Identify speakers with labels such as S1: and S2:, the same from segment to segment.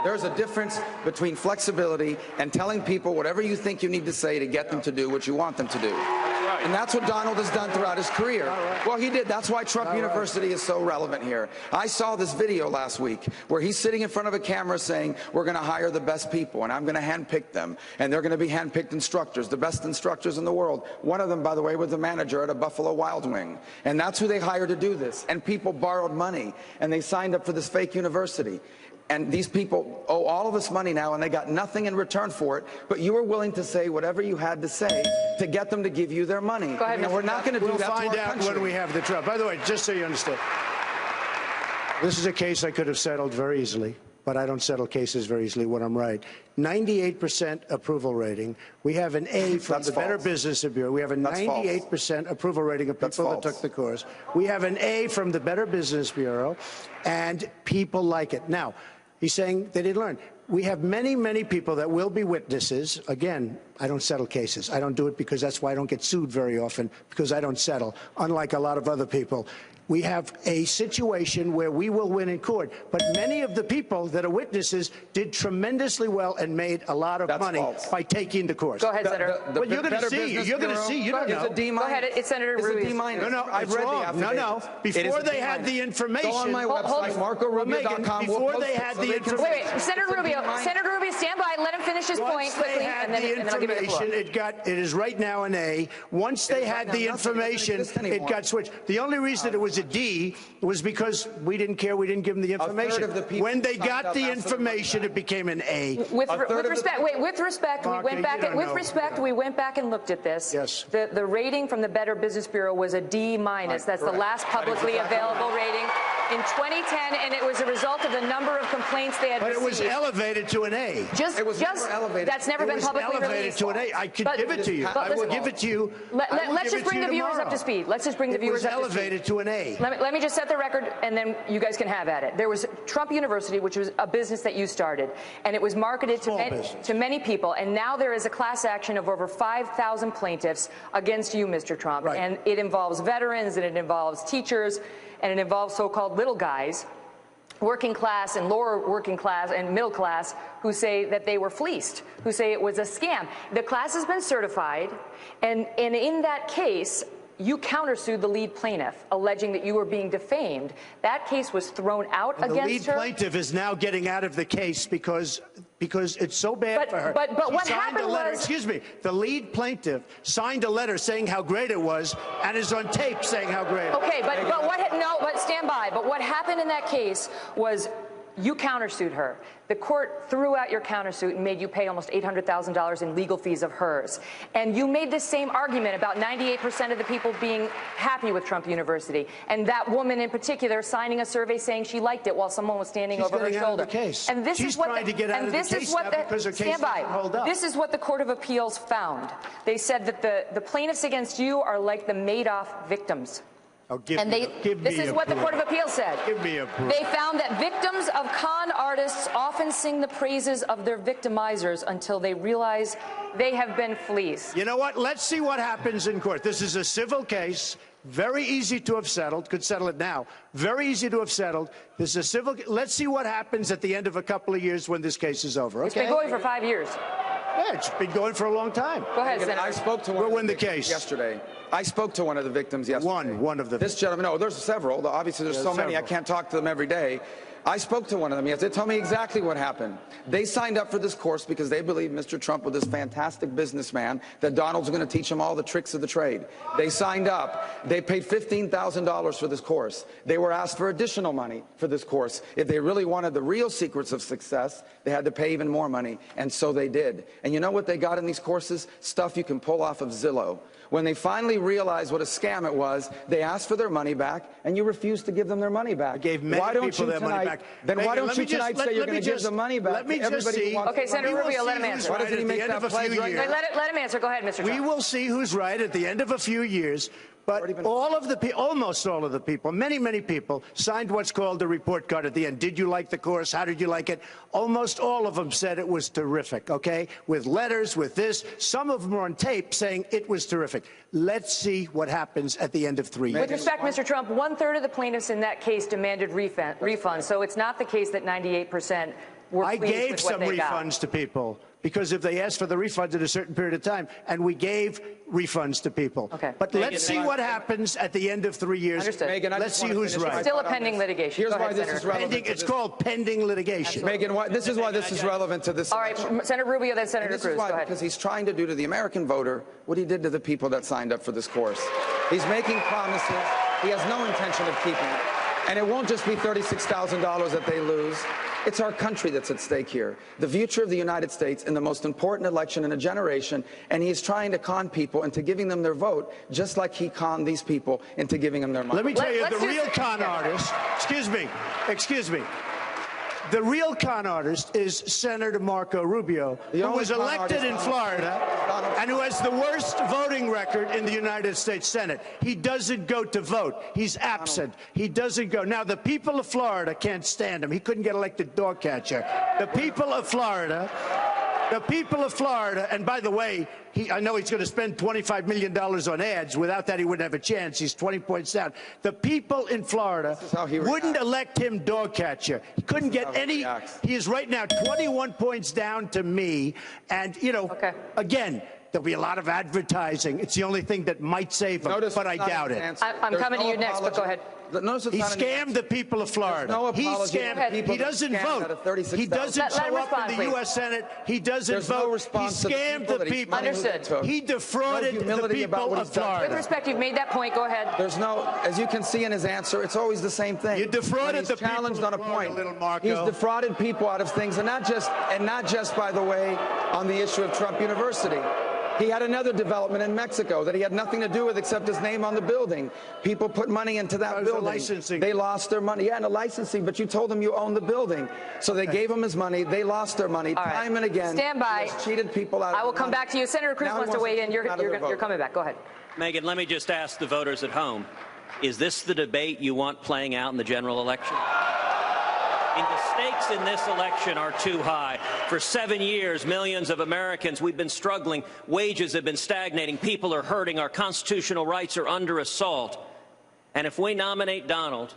S1: There's a difference between flexibility and telling people whatever you think you need to say to get them to do what you want them to do. And that's what Donald has done throughout his career. Well, he did. That's why Trump University is so relevant here. I saw this video last week where he's sitting in front of a camera saying, we're going to hire the best people, and I'm going to handpick them, and they're going to be handpicked instructors, the best instructors in the world. One of them, by the way, was the manager at a Buffalo Wild Wing. And that's who they hired to do this. And people borrowed money, and they signed up for this fake university. And these people owe all of us money now, and they got nothing in return for it. But you were willing to say whatever you had to say to get them to give you their money.
S2: Go ahead,
S1: and we're not going to do that to our country.
S3: We'll find out when we have the trial. By the way, just so you understand, this is a case I could have settled very easily, but I don't settle cases very easily when I'm right. 98% approval rating. We have an A from the Better Business Bureau. We have a 98% approval rating of people that took the course. We have an A from the Better Business Bureau, and people like it. Now, he's saying they didn't learn. We have many, many people that will be witnesses. Again, I don't settle cases. I don't do it because that's why I don't get sued very often, because I don't settle, unlike a lot of other people. We have a situation where we will win in court. But many of the people that are witnesses did tremendously well and made a lot of money by taking the course.
S2: Go ahead, Senator.
S3: Well, you're going to see. You're going to see. You don't know.
S1: It's a D minus.
S2: Go ahead. It's Senator Rubio.
S1: It's a D minus.
S3: No,
S1: I've read the affidavit.
S3: No. Before they had the information.
S1: Go on my website, MarcoRubio.com.
S3: Before they had the information.
S2: Wait, Senator Rubio, stand by. Let him finish his point quickly, and then I'll give you the floor.
S3: It is right now an A. Once they had the information, it got switched. The only reason it was a D was because we didn't care. We didn't give them the information. When they got the information, it became an A.
S2: With respect, we went back and looked at this.
S3: Yes.
S2: The rating from the Better Business Bureau was a D minus. That's the last publicly available rating in 2010, and it was a result of the number of complaints they had received.
S3: But it was elevated to an A.
S2: That's never been publicly released.
S3: To an A. I could give it to you. I will give it to you.
S2: Let's just bring the viewers up to speed. Let's just bring the viewers up to speed.
S3: It was elevated to an A.
S2: Let me just set the record, and then you guys can have at it. There was Trump University, which was a business that you started, and it was marketed to many people, and now there is a class action of over 5,000 plaintiffs against you, Mr. Trump.
S3: Right.
S2: And it involves veterans, and it involves teachers, and it involves so-called little guys, working class and lower working class and middle class, who say that they were fleeced, who say it was a scam. The class has been certified, and in that case, you countersued the lead plaintiff, alleging that you were being defamed. That case was thrown out against her.
S3: The lead plaintiff is now getting out of the case because it's so bad for her.
S2: But what happened was...
S3: Excuse me. The lead plaintiff signed a letter saying how great it was and is on tape saying how great it was.
S2: Okay, but stand by. But what happened in that case was you countersued her. The court threw out your countersuit and made you pay almost $800,000 in legal fees of hers. And you made this same argument about 98% of the people being happy with Trump University. And that woman in particular signing a survey saying she liked it while someone was standing over her shoulder.
S3: And this is what
S2: This is what the Court of Appeals found. They said that the plaintiffs against you are like the Madoff victims. This is what the Court of Appeals said.
S3: Give me a break.
S2: They found that victims of con artists often sing the praises of their victimizers until they realize they have been fleeced.
S3: You know what? Let's see what happens in court. This is a civil case. Very easy to have settled. Could settle it now. Very easy to have settled. This is a civil. Let's see what happens at the end of a couple of years when this case is over. Okay?
S2: It's been going for 5 years.
S3: Yeah, it's been going for a long time.
S2: Go ahead, Senator.
S1: I spoke to one of the victims yesterday. I spoke to one of the victims yesterday.
S3: One of the victims.
S1: This gentleman, no, there's several. Obviously, there's so many. I can't talk to them every day. I spoke to one of them yesterday. They told me exactly what happened. They signed up for this course because they believe Mr. Trump was this fantastic businessman, that Donald's going to teach them all the tricks of the trade. They signed up. They paid $15,000 for this course. They were asked for additional money for this course. If they really wanted the real secrets of success, they had to pay even more money, and so they did. And you know what they got in these courses? Stuff you can pull off of Zillow. When they finally realized what a scam it was, they asked for their money back, and you refused to give them their money back.
S3: I gave many people their money back.
S1: Then why don't you tonight say you're going to give the money back?
S3: Let me just see.
S2: Okay, Senator Rubio, let him answer.
S1: Why doesn't he make that pledge right now?
S2: Let him answer. Go ahead, Mr. Trump.
S3: We will see who's right at the end of a few years. But almost all of the people, many, many people signed what's called a report card at the end. Did you like the course? How did you like it? Almost all of them said it was terrific, okay? With letters, with this. Some of them are on tape saying it was terrific. Let's see what happens at the end of 3 years.
S2: With respect, Mr. Trump, 1/3 of the plaintiffs in that case demanded refunds. So it's not the case that 98% were
S3: I
S2: pleased
S3: gave
S2: with what
S3: some
S2: they got.
S3: refunds to people because if they asked for the refunds in a certain period of time, and we gave refunds to people.
S2: Okay.
S3: But let's see what happens at the end of 3 years.
S2: Understood.
S1: Megan, I
S3: Let's
S1: just
S3: see
S1: wanna
S3: who's
S1: finish my
S3: right.
S2: Still a
S1: thought on
S2: pending
S1: this.
S2: litigation.
S1: Here's
S2: Go
S1: why
S2: ahead,
S1: this
S2: Senator.
S1: is relevant.
S3: Pending,
S1: to
S3: it's
S1: this.
S3: called pending litigation.
S1: Megan, this is why this is relevant to this
S2: All right,
S1: election.
S2: Senator Rubio, then
S1: And
S2: Senator
S1: this
S2: Cruz.
S1: is why,
S2: Go ahead.
S1: because he's trying to do to the American voter what he did to the people that signed up for this course. He's making promises he has no intention of keeping. And it won't just be $36,000 that they lose. It's our country that's at stake here. The future of the United States in the most important election in a generation. And he's trying to con people into giving them their vote, just like he conned these people into giving them their money.
S3: Let me tell you,
S2: Let's
S3: the
S2: do
S3: real
S2: this.
S3: con artist, excuse me. The real con artist is Senator Marco Rubio,
S1: The
S3: who
S1: only
S3: was
S1: con
S3: elected
S1: artist
S3: in
S1: on-
S3: Florida
S1: Donald-
S3: and who has the worst voting record in the United States Senate. He doesn't go to vote. He's absent. He doesn't go. Now, the people of Florida can't stand him. He couldn't get elected dog catcher. The people of Florida, and by the way, I know he's going to spend $25 million on ads. Without that, he wouldn't have a chance. He's 20 points down. The people in Florida
S1: how he
S3: wouldn't
S1: reacts.
S3: elect him dog catcher. He couldn't get
S1: how he
S3: any.
S1: reacts.
S3: He is right now 21 points down to me. And,
S2: Okay.
S3: again, there'll be a lot of advertising. It's the only thing that might save him,
S1: Notice
S3: but
S1: it's
S3: I
S1: not
S3: doubt
S1: an
S3: it.
S1: answer.
S2: I'm
S1: There's
S2: coming to
S1: no
S2: you next, but go
S1: apology.
S2: ahead.
S1: Notice it's
S3: He
S1: not an
S3: scammed
S1: answer.
S3: the people of Florida.
S1: no
S3: He
S1: apology to
S3: scammed.
S1: people
S3: He
S1: that
S3: doesn't
S1: scammed out of
S3: vote.
S1: 36,000.
S3: He doesn't
S2: Let him
S3: show up
S2: respond,
S3: in the
S2: please.
S3: U.S. Senate. He doesn't
S1: There's no
S3: vote. He
S1: response to the
S3: scammed
S1: people
S3: the
S1: that he's
S3: people.
S1: money that
S2: Understood.
S1: took.
S3: He defrauded
S1: No
S3: the
S1: humility about
S3: people
S1: what
S3: of
S1: he's done.
S2: With
S3: Florida.
S2: respect, you've made that point. Go ahead.
S1: There's no, as you can see in his answer, it's always the same thing.
S3: You defrauded
S1: When he's
S3: the people
S1: challenged
S3: of
S1: on a
S3: Florida,
S1: point.
S3: little Marco.
S1: He's defrauded people out of things, and not just by the way, on the issue of Trump University. He had another development in Mexico that he had nothing to do with except his name on the building. People put money into that
S3: It was the
S1: building.
S3: licensing.
S1: They lost their money. Yeah, and the licensing, but you told them you own the building. So they gave him his money. They lost their money
S2: All right.
S1: time and again.
S2: Stand by.
S1: He has cheated people out of
S2: I will
S1: their
S2: come
S1: money.
S2: back to you. Senator Cruz
S1: Now he
S2: wants to
S1: wants
S2: weigh in.
S1: keep them out of their
S2: You're
S1: vote.
S2: coming back. Go ahead.
S4: Megan, let me just ask the voters at home, is this the debate you want playing out in the general election? The stakes in this election are too high. For 7 years, millions of Americans, we've been struggling. Wages have been stagnating. People are hurting. Our constitutional rights are under assault. And if we nominate Donald,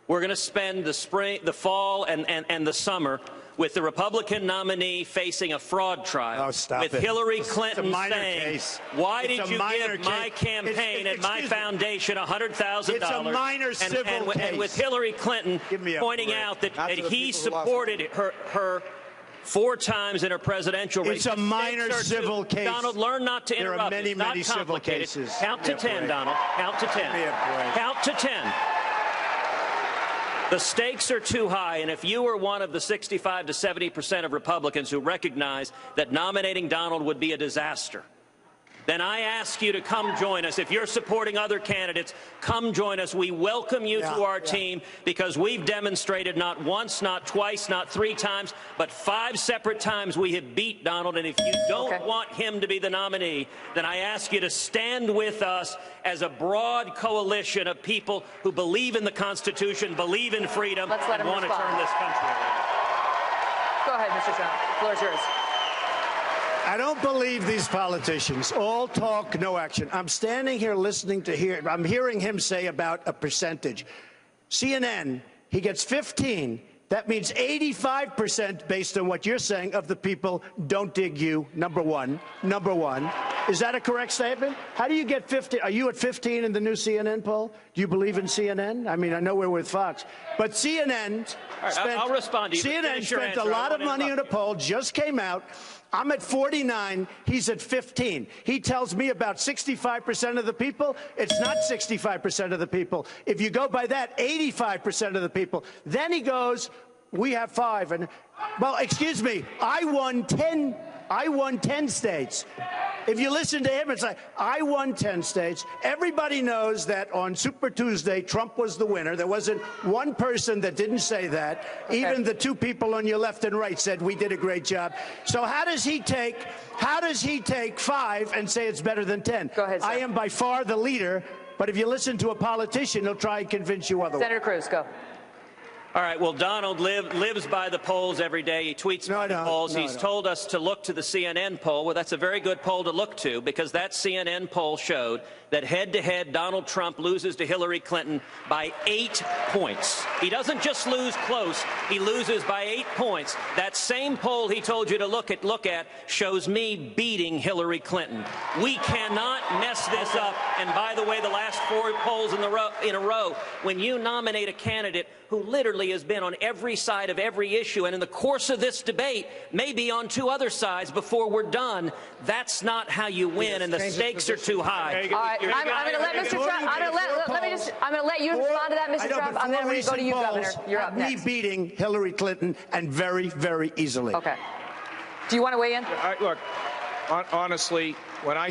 S4: we're going to spend the spring, the fall, and the summer with the Republican nominee facing a fraud trial.
S3: Oh, stop
S4: with
S3: it.
S4: Hillary
S3: It's a
S4: Clinton
S3: minor
S4: saying,
S3: case.
S4: why
S3: It's
S4: did
S3: a
S4: you
S3: minor
S4: give my
S3: case.
S4: campaign and my
S3: Excuse me.
S4: foundation $100,000?
S3: It's a minor civil
S4: and with
S3: case.
S4: Hillary Clinton
S3: Give me a
S4: pointing
S3: break.
S4: out that,
S1: Not
S4: that
S1: to the
S4: he
S1: people who lost
S4: supported her 4 times in her presidential race.
S3: It's a
S4: The stakes
S3: minor
S4: are
S3: civil
S4: too-
S3: case.
S4: Donald, learn not to
S3: There are
S4: interrupt.
S3: many,
S4: It's not
S3: many civil
S4: complicated.
S3: cases.
S4: Count to
S3: Give me a
S4: 10,
S3: break.
S4: Donald. Count to 10.
S3: Give me a break.
S4: Count to 10. The stakes are too high, and if you are one of the 65 to 70% of Republicans who recognize that nominating Donald would be a disaster, then I ask you to come join us. If you're supporting other candidates, come join us. We welcome you to our team because we've demonstrated not once, not twice, not 3 times, but 5 separate times we have beat Donald. And if you don't want him to be the nominee, then I ask you to stand with us as a broad coalition of people who believe in the Constitution, believe in freedom,
S2: Let's let
S4: and
S2: him
S4: want to
S2: respond.
S4: turn this country around.
S2: Go ahead, Mr. Trump. The floor is yours.
S3: I don't believe these politicians. All talk, no action. I'm standing here listening to I'm hearing him say about a percentage. CNN, he gets 15. That means 85%, based on what you're saying, of the people don't dig you, number one. Number one. Is that a correct statement? How do you get 50? Are you at 15 in the new CNN poll? Do you believe in CNN? I mean, I know we're with Fox. But CNN
S4: right,
S3: spent,
S4: I'll respond to you, but
S3: CNN
S4: finish your
S3: spent a
S4: answer. I
S3: lot of
S4: won't
S3: money on a
S4: interrupt you.
S3: poll, just came out. I'm at 49. He's at 15. He tells me about 65% of the people. It's not 65% of the people. If you go by that, 85% of the people. Then he goes, we have 5. And, well, excuse me, I won 10 states. If you listen to him, it's like, I won 10 states. Everybody knows that on Super Tuesday, Trump was the winner. There wasn't one person that didn't say that. Okay. Even the 2 people on your left and right said we did a great job. So how does he take 5 and say it's better than 10?
S2: Go ahead, sir.
S3: I am by far the leader, but if you listen to a politician, he'll try and convince you otherwise.
S2: Senator Cruz, go.
S4: All right, well, Donald lives by the polls every day. He tweets by the polls. He's told us to look to the CNN poll. Well, that's a very good poll to look to, because that CNN poll showed that head-to-head Donald Trump loses to Hillary Clinton by 8 points. He doesn't just lose close, he loses by 8 points. That same poll he told you to look at shows me beating Hillary Clinton. We cannot mess this up. And by the way, the last 4 polls in a row, when you nominate a candidate who literally has been on every side of every issue, and in the course of this debate, maybe on 2 other sides before we're done, that's not how you win, and the stakes are too high.
S2: All right, I'm going to let Mr. Trump. I'm going to let you respond to that, Mr. Trump. I'm then going to go to you, Governor. You're up next.
S3: Me beating Hillary Clinton, and very, very easily.
S2: Okay. Do you want to weigh in?
S5: Look, honestly, when I